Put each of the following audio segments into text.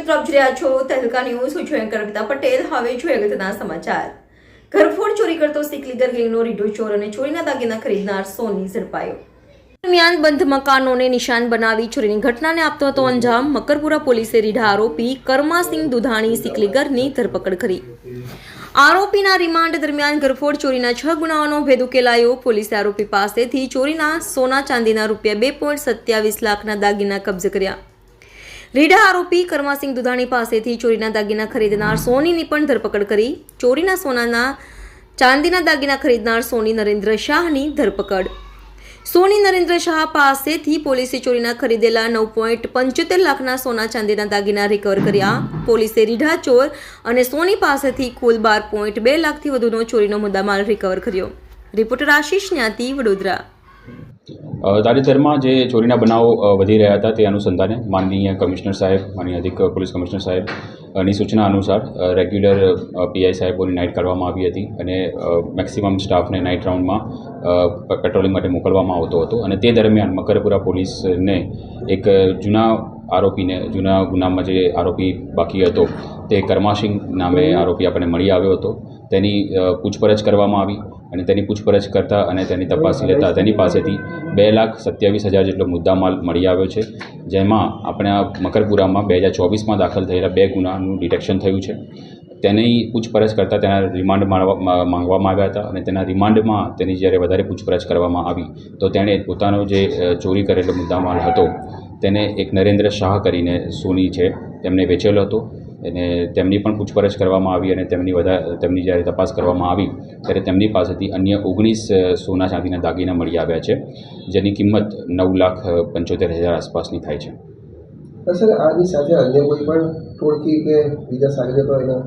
મિત્રો આપ જોઈ રહ્યા છો તહેલકા ન્યૂઝ. હું છું એન્કર કવિતા પટેલ. હવે જોઈએ અગત્યના સમાચાર. ઘરફોડ ચોરી કરતો સિકલીગર ગેંગનો રીઢો ચોર અને ચોરીના દાગીના ખરીદનાર સોની ઝડપાયો. દરમિયાન બંધ મકાનોને નિશાન બનાવી ચોરીની ઘટનાને આપતો હતો અંજામ. મકરપુરા પોલીસે રીઢા આરોપી કરમાસિંહ દુધાણી સિકલીગરની ધરપકડ કરી. આરોપીના રિમાન્ડ દરમિયાન ઘરફોડ ચોરીના 6 ગુનાઓનો ભેદ ઉકેલાયો. પોલીસે આરોપી પાસેથી ચોરીના સોના ચાંદીના રૂપિયા 2.27 લાખના દાગીના કબજે કર્યા. રીઢા આરોપી કરમાસિંહ દુધાણી પાસેથી ચોરીના દાગીના ખરીદનાર સોનીની પણ ધરપકડ કરી. ચોરીના સોનાના ચાંદીના દાગીના ખરીદનાર સોની નરેન્દ્ર શાહની ધરપકડ. સોની નરેન્દ્ર શાહ પાસેથી પોલીસે ચોરીના ખરીદેલા 9.75 લાખના સોના ચાંદીના દાગીના રિકવર કર્યા. પોલીસે રીઢા ચોર અને સોની પાસેથી કુલ 12.2 લાખથી વધુનો ચોરીનો મુદ્દામાલ રિકવર કર્યો. રિપોર્ટર આશીષ ન્યાતી, વડોદરા. તાજેતરમાં જે ચોરીના બનાવો વધી રહ્યા હતા તે અનુસંધાને માનનીય કમિશનર સાહેબ, માનનીય અધિક પોલીસ કમિશનર સાહેબની સૂચના અનુસાર રેગ્યુલર પીઆઈ સાહેબોની નાઇટ કરવામાં આવી હતી અને મેક્સિમમ સ્ટાફને નાઇટ રાઉન્ડમાં પેટ્રોલિંગ માટે મોકલવામાં આવતો હતો. અને તે દરમિયાન મકરપુરા પોલીસને એક જૂના ગુનામાં જે આરોપી બાકી હતો તે કરમાસિંહ નામે આરોપી આપણને મળી આવ્યો હતો. તેની પૂછપરછ કરવામાં આવી અને તેની પૂછપરછ કરતાં અને તેની તપાસી લેતા તેની પાસેથી 2,27,000 જેટલો મુદ્દામાલ મળી આવ્યો છે. જેમાં આપણે આ મકરપુરામાં 2024માં દાખલ થયેલા 2 ગુનાનું ડિટેક્શન થયું છે. તેની પૂછપરછ કરતાં તેના રિમાન્ડ માંગવામાં આવ્યા હતા અને તેના રિમાન્ડમાં તેની જ્યારે વધારે પૂછપરછ કરવામાં આવી તો તેણે પોતાનો જે ચોરી કરેલો મુદ્દામાલ હતો તેને એક નરેન્દ્ર શાહ કરીને સોની છે તેમને વેચેલો હતો અને તેમની પણ પૂછપરછ કરવામાં આવી અને તેમની જ્યારે તપાસ કરવામાં આવી ત્યારે તેમની પાસેથી અન્ય 19 સોના ચાંદીના દાગીના મળી આવ્યા છે, જેની કિંમત 9,75,000 આસપાસની થાય છે. સર, આની સાથે અન્ય કોઈ પણ ટોળકી કે બીજા સાગરીતો એના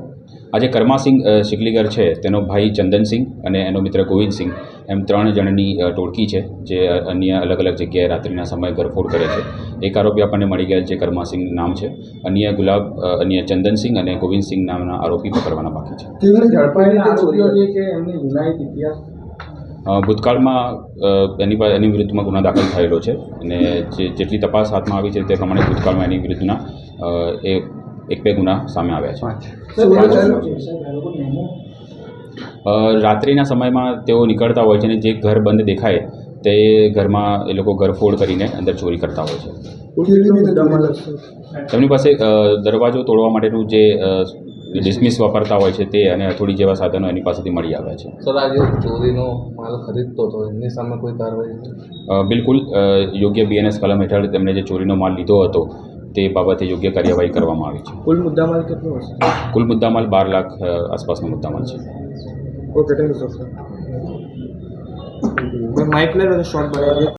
આજે કરમાસિંહ સિકલીગર છે તેનો ભાઈ ચંદનસિંહ અને એનો મિત્ર ગોવિંદસિંહ એમ 3 જણની ટોળકી છે જે અન્ય અલગ અલગ જગ્યાએ રાત્રિના સમયે ઘરફોડ કરે છે. એક આરોપી આપણને મળી ગયેલ છે, કરમાસિંહ નામ છે. અન્ય ચંદનસિંહ અને ગોવિંદસિંહ નામના આરોપી પકડવાના બાકી છે. ભૂતકાળમાં એની વિરુદ્ધમાં ગુનો દાખલ થયેલો છે અને જેટલી તપાસ હાથમાં આવી છે તે પ્રમાણે ભૂતકાળમાં એની વિરુદ્ધના 1-2 ગુના સામે આવ્યા છે. રાત્રિના સમયમાં તેઓ નીકળતા હોય છે અને જે ઘર બંધ દેખાય તે ઘરમાં એ લોકો ઘરફોડ કરીને અંદર ચોરી કરતા હોય છે. તેમની પાસે દરવાજો તોડવા માટેનું જે ડિસ્મિસ વાપરતા હોય છે તે અને હથોડી જેવા સાધનો એની પાસેથી મળી આવ્યા છે. સર, આજે ચોરીનો માલ ખરીદતો હતો એમની સામે કોઈ કાર્યવાહી? બિલકુલ, યોગ્ય BNS કલમ હેઠળ તેમણે જે ચોરીનો માલ લીધો હતો તે બાબતે યોગ્ય કાર્યવાહી કરવામાં આવી છે. કુલ મુદ્દામાલ કેટલો હશે? કુલ મુદ્દામાલ 12 લાખ આસપાસનો મુદ્દામાલ છે. Okay, thank you sir. Mike લે શોર્ટ બનાવી